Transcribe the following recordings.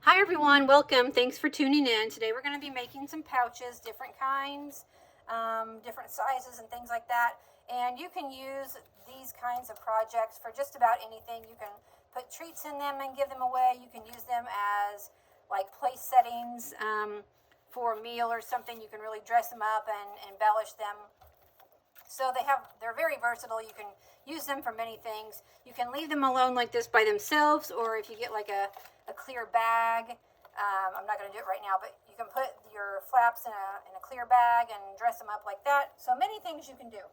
Hi everyone, welcome. Thanks for tuning in. Today we're going to be making some pouches, different kinds, different sizes and things like that. And you can use these kinds of projects for just about anything. You can put treats in them and give them away. You can use them as like place settings for a meal or something. You can really dress them up and embellish them. So they're very versatile. You can use them for many things. You can leave them alone like this by themselves, or if you get like a clear bag, I'm not going to do it right now, but you can put your flaps in a clear bag and dress them up like that. So many things you can do.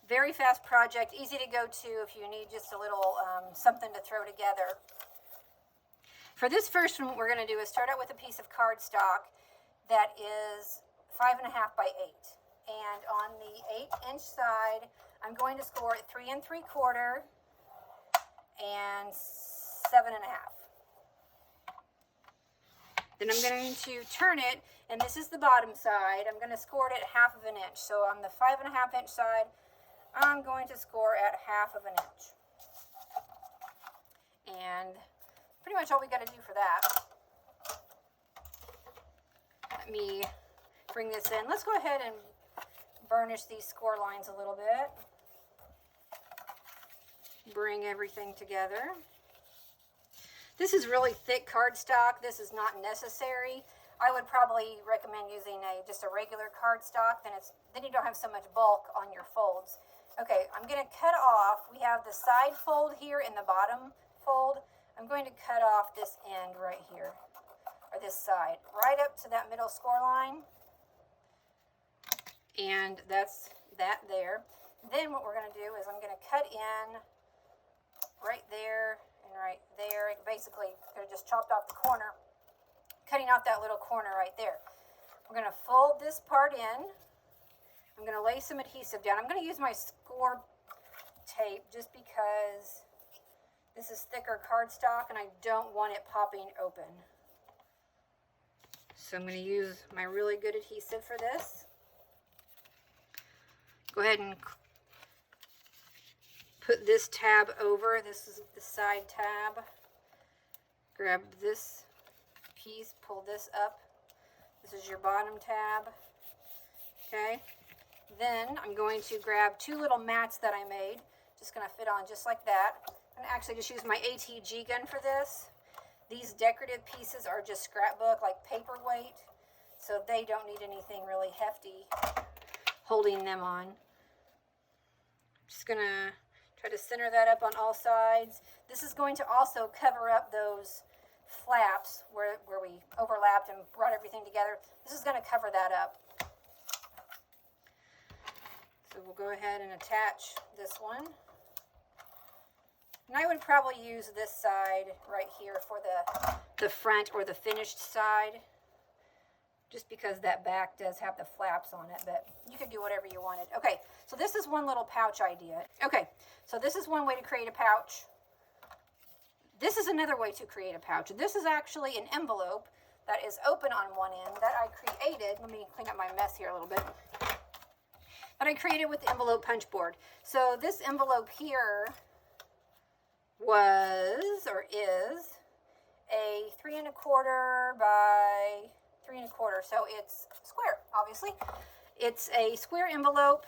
Very fast project, easy to go to if you need just a little something to throw together. For this first one, what we're going to do is start out with a piece of cardstock that is 5.5 by 8. And on the 8-inch side, I'm going to score it 3 3/4 and 7.5. Then I'm going to turn it, and this is the bottom side. I'm going to score it at 1/2 inch. So on the 5.5-inch side, I'm going to score at 1/2 inch. And pretty much all we got to do for that. Let me bring this in. Let's go ahead and burnish these score lines a little bit. Bring everything together. This is really thick cardstock. This is not necessary. I would probably recommend using just a regular cardstock. Then you don't have so much bulk on your folds. Okay, I'm going to cut off. We have the side fold here and the bottom fold. I'm going to cut off this end right here, or this side, right up to that middle score line. And that's that there. Then what we're going to do is I'm going to cut in right there and right there. Basically, I just chopped off the corner, cutting off that little corner right there. We're going to fold this part in. I'm going to lay some adhesive down. I'm going to use my score tape just because this is thicker cardstock and I don't want it popping open. So I'm going to use my really good adhesive for this. Go ahead and put this tab over. This is the side tab. Grab this piece, pull this up. This is your bottom tab. Okay. Then I'm going to grab 2 little mats that I made. Just going to fit on just like that. I'm actually just use my ATG gun for this. These decorative pieces are just scrapbook, like paperweight, so they don't need anything really hefty holding them on. Just gonna try to center that up on all sides. This is going to also cover up those flaps where we overlapped and brought everything together. This is going to cover that up. So we'll go ahead and attach this one. And I would probably use this side right here for the front or the finished side, just because that back does have the flaps on it, but you could do whatever you wanted. Okay, so this is one little pouch idea. Okay, so this is one way to create a pouch. This is another way to create a pouch. This is actually an envelope that is open on one end that I created. Let me clean up my mess here a little bit. That I created with the envelope punch board. So this envelope here was, or is, a 3 1/4 by 3 1/4, so it's square, obviously. It's a square envelope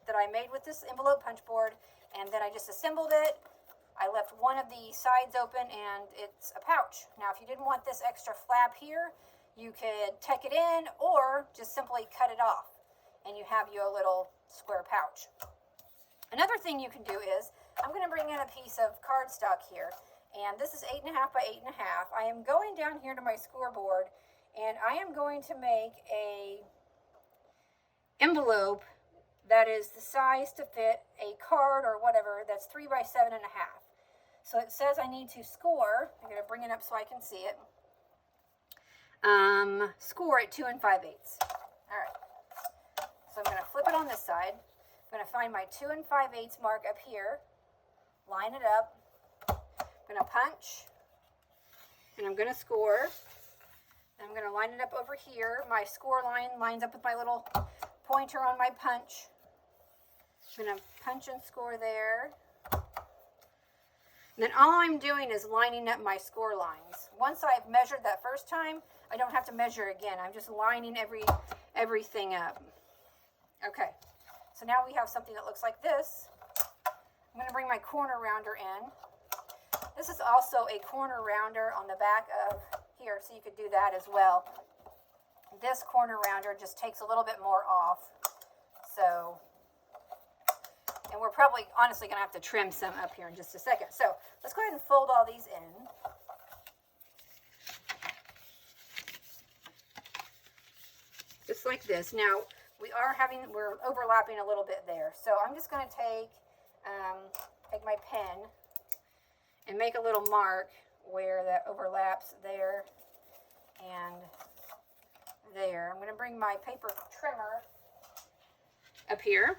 that I made with this envelope punch board, and then I just assembled it. I left one of the sides open, and it's a pouch. Now, if you didn't want this extra flap here, you could tuck it in or just simply cut it off, and you have you a little square pouch. Another thing you can do is, I'm going to bring in a piece of cardstock here, and this is 8.5 by 8.5. I am going down here to my scoreboard, and I am going to make a envelope that is the size to fit a card or whatever that's 3 by 7.5. So it says I need to score. I'm going to bring it up so I can see it. Score at 2 5/8. All right. So I'm going to flip it on this side. I'm going to find my 2 5/8 mark up here. Line it up. I'm going to punch. And I'm going to score. I'm going to line it up over here. My score line lines up with my little pointer on my punch. I'm going to punch and score there. And then all I'm doing is lining up my score lines. Once I've measured that first time, I don't have to measure again. I'm just lining everything up. Okay, so now we have something that looks like this. I'm going to bring my corner rounder in. This is also a corner rounder on the back of here, so you could do that as well. This corner rounder just takes a little bit more off. So, and we're probably honestly going to have to trim some up here in just a second. So let's go ahead and fold all these in. Just like this. Now, we're overlapping a little bit there. So I'm just going to take my pen and make a little mark where that overlaps there and there. I'm going to bring my paper trimmer up here.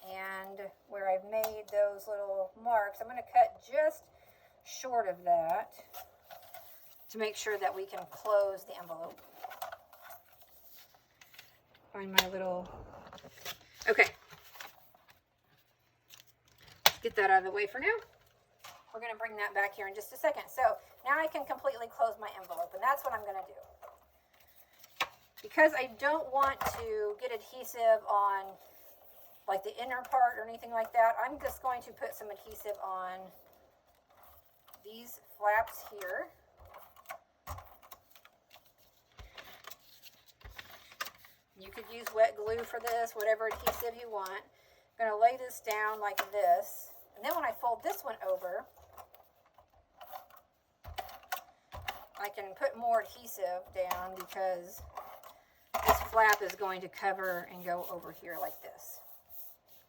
And where I've made those little marks, I'm going to cut just short of that to make sure that we can close the envelope. Find my little... Okay. Get that out of the way for now. We're going to bring that back here in just a second. So now I can completely close my envelope, and that's what I'm going to do. Because I don't want to get adhesive on like the inner part or anything like that, I'm just going to put some adhesive on these flaps here. You could use wet glue for this, whatever adhesive you want. I'm going to lay this down like this. And then when I fold this one over, I can put more adhesive down because this flap is going to cover and go over here like this.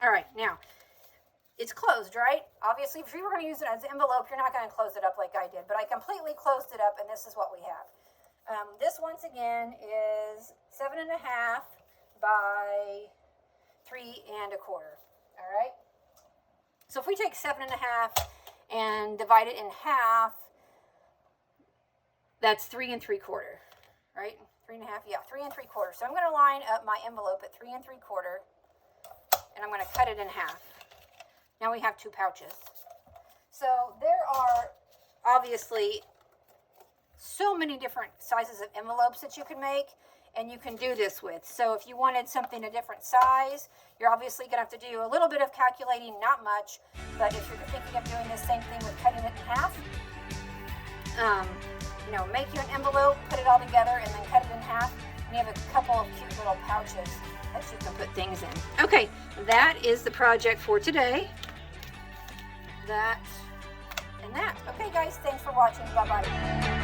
All right, now, it's closed, right? Obviously, if you were going to use it as an envelope, you're not going to close it up like I did. But I completely closed it up, and this is what we have. This, once again, is 7.5 by 3 1/4. All right? So if we take 7.5 and divide it in half, that's 3 3/4, right? 3.5, yeah, 3 3/4. So I'm going to line up my envelope at 3 3/4, and I'm going to cut it in half. Now we have 2 pouches. So there are obviously so many different sizes of envelopes that you can make, and you can do this with. So if you wanted something a different size, you're obviously going to have to do a little bit of calculating, not much, but if you're thinking of doing the same thing with cutting it in half, you know, make you an envelope, put it all together, and then cut it in half, and you have a couple of cute little pouches that you can put things in. Okay, that is the project for today. That and that. Okay, guys, thanks for watching. Bye-bye.